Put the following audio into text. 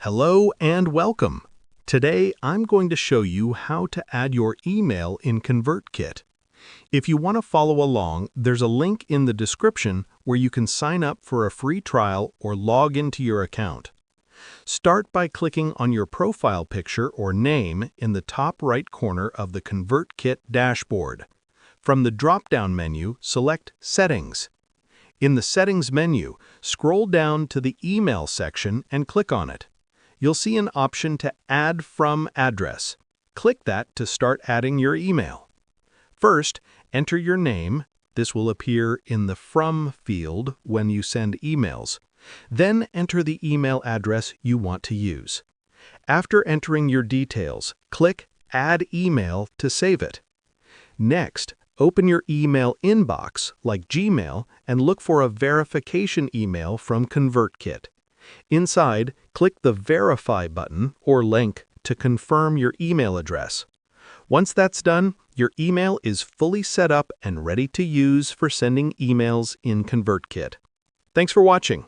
Hello and welcome. Today I'm going to show you how to add your email in ConvertKit. If you want to follow along, there's a link in the description where you can sign up for a free trial or log into your account. Start by clicking on your profile picture or name in the top right corner of the ConvertKit dashboard. From the drop-down menu, select Settings. In the Settings menu, scroll down to the Email section and click on it. You'll see an option to Add From Address. Click that to start adding your email. First, enter your name. This will appear in the From field when you send emails. Then enter the email address you want to use. After entering your details, click Add Email to save it. Next, open your email inbox, like Gmail, and look for a verification email from ConvertKit. Inside, click the Verify button or link to confirm your email address. Once that's done, your email is fully set up and ready to use for sending emails in ConvertKit. Thanks for watching.